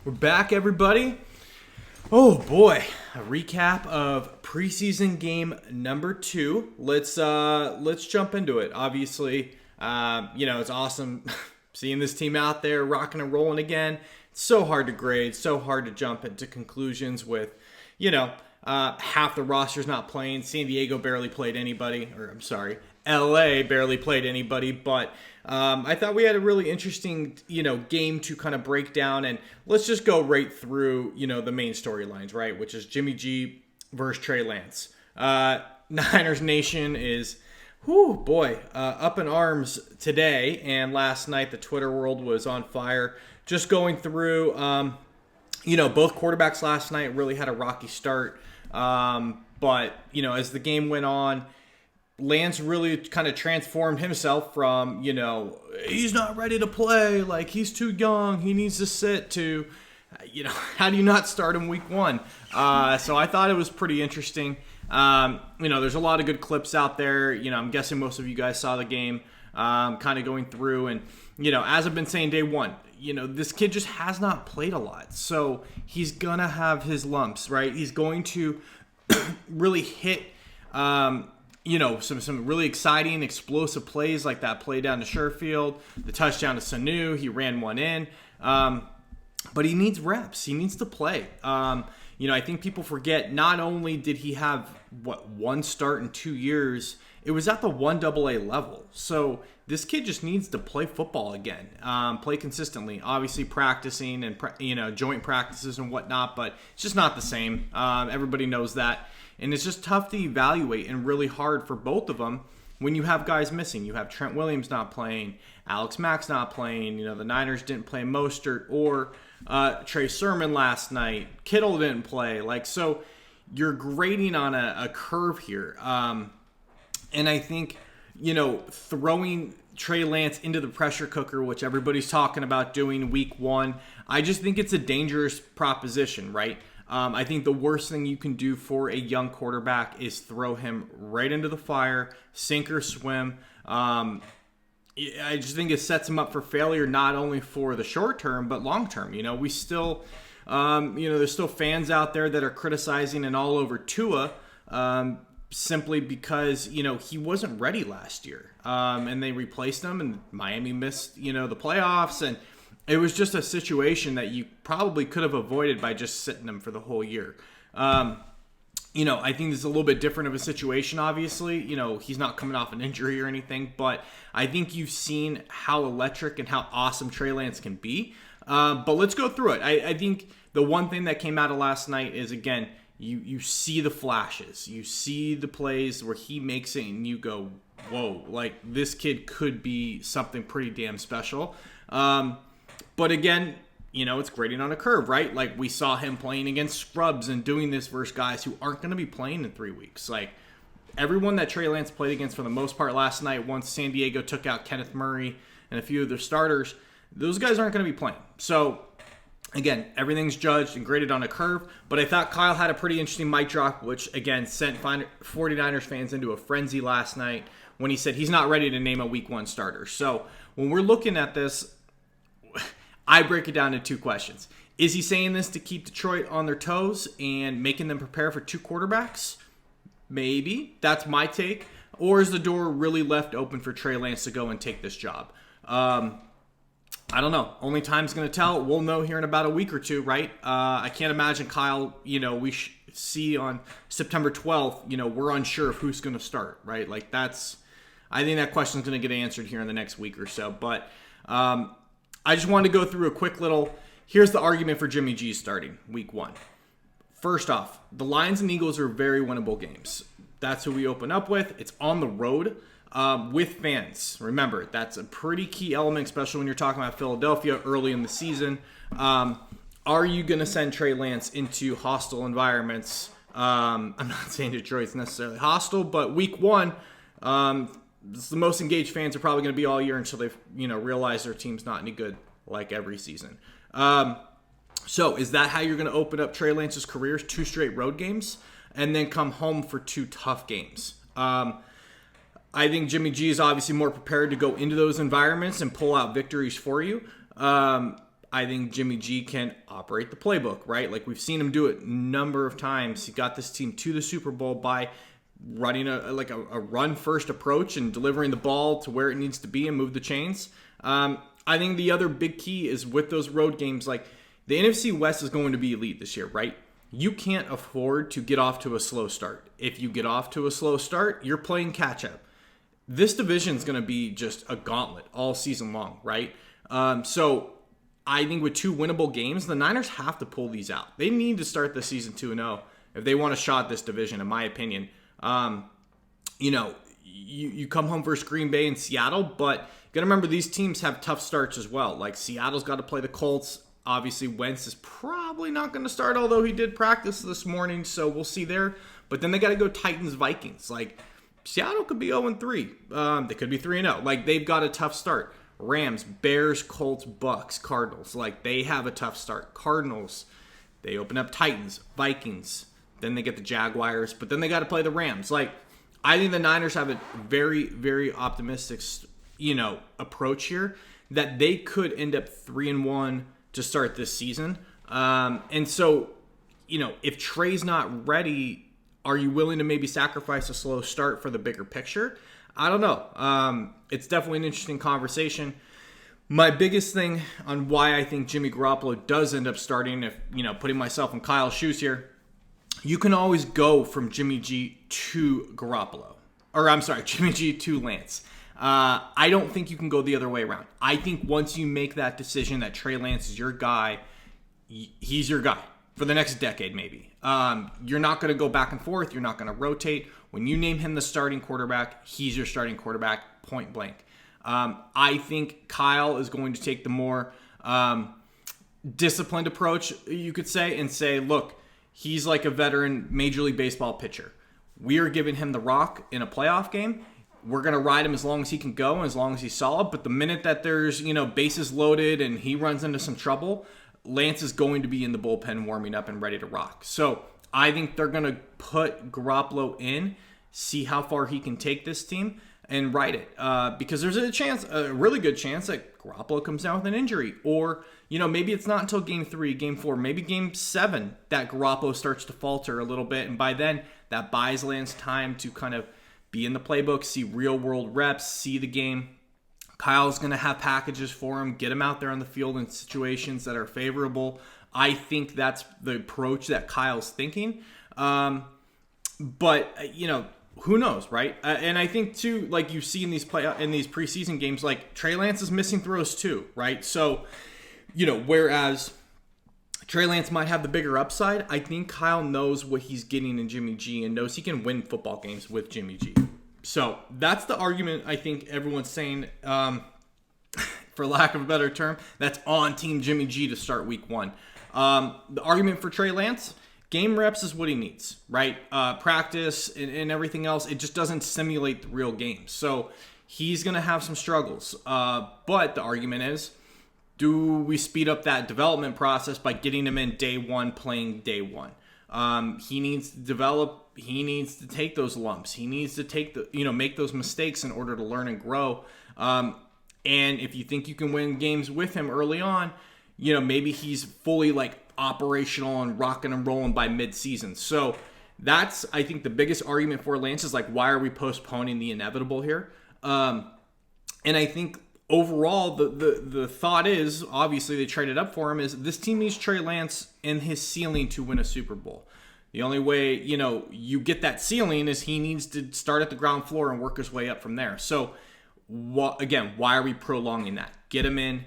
We're back, everybody. Oh boy, a recap of preseason game number 2. Let's jump into it. Obviously, it's awesome seeing this team out there rocking and rolling again. It's so hard to grade, so hard to jump into conclusions with, half the roster's not playing. San Diego barely played anybody, LA barely played anybody, but I thought we had a really interesting, game to kind of break down, and let's just go right through, the main storylines, right? Which is Jimmy G versus Trey Lance. Niners Nation is, up in arms today, and last night the Twitter world was on fire. Just going through, both quarterbacks last night really had a rocky start, but as the game went on, Lance really kind of transformed himself from, he's not ready to play, like he's too young, he needs to sit, to, how do you not start him week 1? So I thought it was pretty interesting. There's a lot of good clips out there. I'm guessing most of you guys saw the game, kind of going through. And, as I've been saying day one, this kid just has not played a lot. So he's going to have his lumps, right? He's going to really hit, some really exciting, explosive plays like that play down to Sherfield, the touchdown to Sanu. He ran one in. But he needs reps. He needs to play. I think people forget not only did he have, one start in 2 years, it was at the 1AA level. So this kid just needs to play football again, play consistently. Obviously practicing and, joint practices and whatnot, but it's just not the same. Everybody knows that. And it's just tough to evaluate and really hard for both of them when you have guys missing. You have Trent Williams not playing, Alex Mack's not playing. The Niners didn't play Mostert or Trey Sermon last night. Kittle didn't play. So you're grading on a curve here. And I think, throwing Trey Lance into the pressure cooker, which everybody's talking about doing week 1, I just think it's a dangerous proposition, right? I think the worst thing you can do for a young quarterback is throw him right into the fire, sink or swim. I just think it sets him up for failure, not only for the short term, but long term. We still, there's still fans out there that are criticizing and all over Tua, simply because, he wasn't ready last year. And they replaced him, and Miami missed, the playoffs, and it was just a situation that you probably could have avoided by just sitting him for the whole year. I think this is a little bit different of a situation, obviously. He's not coming off an injury or anything, but I think you've seen how electric and how awesome Trey Lance can be. But let's go through it. I think the one thing that came out of last night is, again, you see the flashes. You see the plays where he makes it and you go, whoa, this kid could be something pretty damn special. But again, it's grading on a curve, right? We saw him playing against scrubs and doing this versus guys who aren't going to be playing in 3 weeks. Everyone that Trey Lance played against for the most part last night, once San Diego took out Kenneth Murray and a few of their starters, those guys aren't going to be playing. So, again, everything's judged and graded on a curve. But I thought Kyle had a pretty interesting mic drop, which, again, sent 49ers fans into a frenzy last night when he said he's not ready to name a week 1 starter. So, when we're looking at this, I break it down into 2 questions. Is he saying this to keep Detroit on their toes and making them prepare for 2 quarterbacks? Maybe. That's my take. Or is the door really left open for Trey Lance to go and take this job? I don't know. Only time's going to tell. We'll know here in about a week or 2, right? I can't imagine Kyle, we see on September 12th, we're unsure of who's going to start, right? I think that question's going to get answered here in the next week or so. But, I just wanted to go through a quick little, here's the argument for Jimmy G starting week 1. First off, the Lions and Eagles are very winnable games. That's who we open up with. It's on the road with fans. Remember, that's a pretty key element, especially when you're talking about Philadelphia early in the season. Are you going to send Trey Lance into hostile environments? I'm not saying Detroit's necessarily hostile, but week 1, it's the most engaged fans are probably going to be all year until they, realize their team's not any good like every season. So is that how you're going to open up Trey Lance's career? 2 straight road games and then come home for 2 tough games. I think Jimmy G is obviously more prepared to go into those environments and pull out victories for you. I think Jimmy G can operate the playbook, right? Like we've seen him do it a number of times. He got this team to the Super Bowl by running a run-first approach and delivering the ball to where it needs to be and move the chains. I think the other big key is with those road games, like the NFC West is going to be elite this year, right? You can't afford to get off to a slow start. If you get off to a slow start, you're playing catch-up. This division is going to be just a gauntlet all season long, right? So I think with 2 winnable games, the Niners have to pull these out. They need to start the season 2-0 if they want to shot this division, in my opinion. You come home versus Green Bay and Seattle, but you got to remember these teams have tough starts as well. Like Seattle's got to play the Colts. Obviously, Wentz is probably not going to start, although he did practice this morning, so we'll see there. But then they got to go Titans-Vikings. Like Seattle could be 0-3. They could be 3-0. Like they've got a tough start. Rams, Bears, Colts, Bucks, Cardinals. Like they have a tough start. Cardinals, they open up Titans, Vikings. Then they get the Jaguars, but then they got to play the Rams. Like I think the Niners have a very, very optimistic, approach here that they could end up 3-1 to start this season. And so, if Trey's not ready, are you willing to maybe sacrifice a slow start for the bigger picture? I don't know. It's definitely an interesting conversation. My biggest thing on why I think Jimmy Garoppolo does end up starting, if, putting myself in Kyle's shoes here, you can always go from Jimmy G to Garoppolo. Or I'm sorry, Jimmy G to Lance. I don't think you can go the other way around. I think once you make that decision that Trey Lance is your guy, he's your guy for the next decade maybe. You're not going to go back and forth. You're not going to rotate. When you name him the starting quarterback, he's your starting quarterback, point blank. I think Kyle is going to take the more disciplined approach, you could say, and say, look, he's like a veteran Major League Baseball pitcher. We are giving him the rock in a playoff game. We're going to ride him as long as he can go and as long as he's solid. But the minute that there's, bases loaded and he runs into some trouble, Lance is going to be in the bullpen warming up and ready to rock. So I think they're going to put Garoppolo in, see how far he can take this team, and ride it. Because there's a really good chance that Garoppolo comes down with an injury. Or, maybe it's not until game 3, game 4, maybe game 7 that Garoppolo starts to falter a little bit. And by then, that buys Lance time to kind of be in the playbook, see real-world reps, see the game. Kyle's going to have packages for him, get him out there on the field in situations that are favorable. I think that's the approach that Kyle's thinking. But, who knows, right? And I think, too, like you see in these preseason games, like Trey Lance is missing throws, too, right? So, whereas Trey Lance might have the bigger upside, I think Kyle knows what he's getting in Jimmy G and knows he can win football games with Jimmy G. So that's the argument I think everyone's saying, for lack of a better term, that's on Team Jimmy G to start week 1. The argument for Trey Lance, game reps is what he needs, right? Practice and everything else, it just doesn't simulate the real game. So he's going to have some struggles. But the argument is, do we speed up that development process by getting him in day 1, playing day 1? He needs to develop. He needs to take those lumps. He needs to make those mistakes in order to learn and grow. And if you think you can win games with him early on, maybe he's fully operational and rocking and rolling by mid-season. So that's, I think, the biggest argument for Lance is why are we postponing the inevitable here? And I think overall, the thought is, obviously they traded up for him, is this team needs Trey Lance and his ceiling to win a Super Bowl. The only way, you get that ceiling is he needs to start at the ground floor and work his way up from there. So, again, why are we prolonging that? Get him in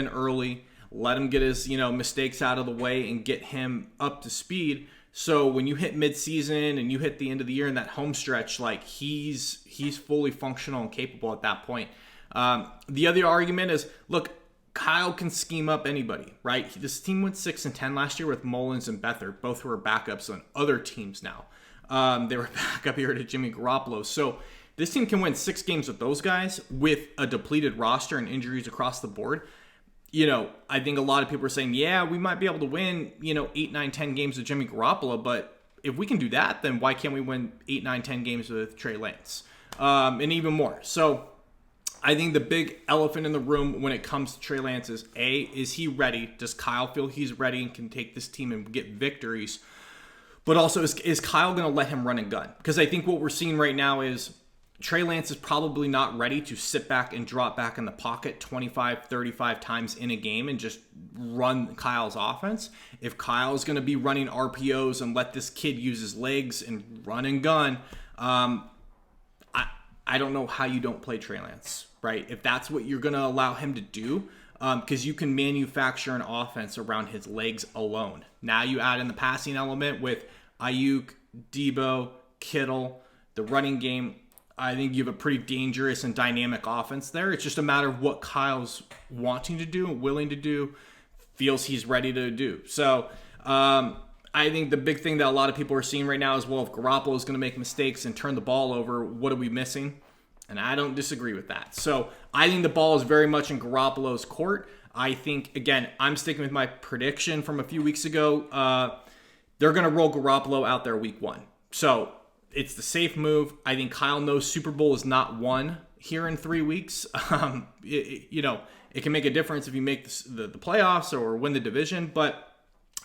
early, let him get his, mistakes out of the way and get him up to speed. So when you hit midseason and you hit the end of the year in that home stretch, he's fully functional and capable at that point. The other argument is, look, Kyle can scheme up anybody, right? This team went 6-10 last year with Mullins and Beathard, both who are backups on other teams now. They were back up here to Jimmy Garoppolo. So this team can win 6 games with those guys with a depleted roster and injuries across the board. I think a lot of people are saying, yeah, we might be able to win, 8, 9, 10 games with Jimmy Garoppolo, but if we can do that, then why can't we win 8, 9, 10 games with Trey Lance? And even more. So I think the big elephant in the room when it comes to Trey Lance is, A, is he ready? Does Kyle feel he's ready and can take this team and get victories? But also, is Kyle going to let him run and gun? Because I think what we're seeing right now is Trey Lance is probably not ready to sit back and drop back in the pocket 25, 35 times in a game and just run Kyle's offense. If Kyle's going to be running RPOs and let this kid use his legs and run and gun, I don't know how you don't play Trey Lance, right? If that's what you're going to allow him to do, because you can manufacture an offense around his legs alone. Now you add in the passing element with Ayuk, Debo, Kittle, the running game. I think you have a pretty dangerous and dynamic offense there. It's just a matter of what Kyle's wanting to do and willing to do, feels he's ready to do. So I think the big thing that a lot of people are seeing right now is, well, if Garoppolo is going to make mistakes and turn the ball over, what are we missing? And I don't disagree with that. So I think the ball is very much in Garoppolo's court. I think, again, I'm sticking with my prediction from a few weeks ago. They're going to roll Garoppolo out there week 1. So it's the safe move. I think Kyle knows Super Bowl is not won here in 3 weeks. It can make a difference if you make the playoffs or win the division, but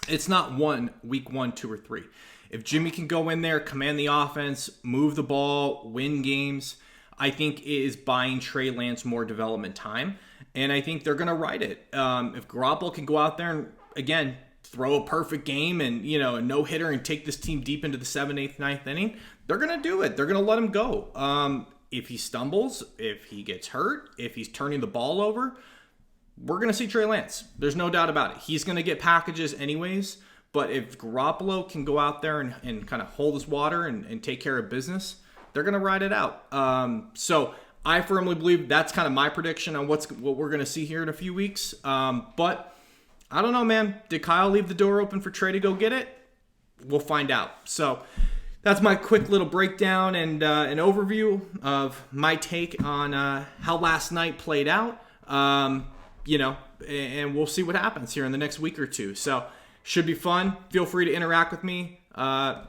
it's not won week 1, 2, or 3. If Jimmy can go in there, command the offense, move the ball, win games, I think it is buying Trey Lance more development time, and I think they're going to ride it. If Garoppolo can go out there and, again, throw a perfect game and, a no-hitter and take this team deep into the 7th, 8th, 9th inning, they're going to do it. They're going to let him go. If he stumbles, if he gets hurt, if he's turning the ball over, we're going to see Trey Lance. There's no doubt about it. He's going to get packages anyways, but if Garoppolo can go out there and kind of hold his water and take care of business, they're going to ride it out. So I firmly believe that's kind of my prediction on what we're going to see here in a few weeks. But I don't know, man. Did Kyle leave the door open for Trey to go get it? We'll find out. So that's my quick little breakdown and an overview of my take on how last night played out. And we'll see what happens here in the next week or two. So should be fun. Feel free to interact with me,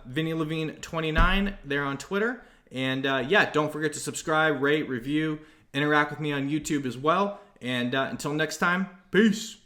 Vinny Levine 29 there on Twitter. And don't forget to subscribe, rate, review, interact with me on YouTube as well. And until next time, peace.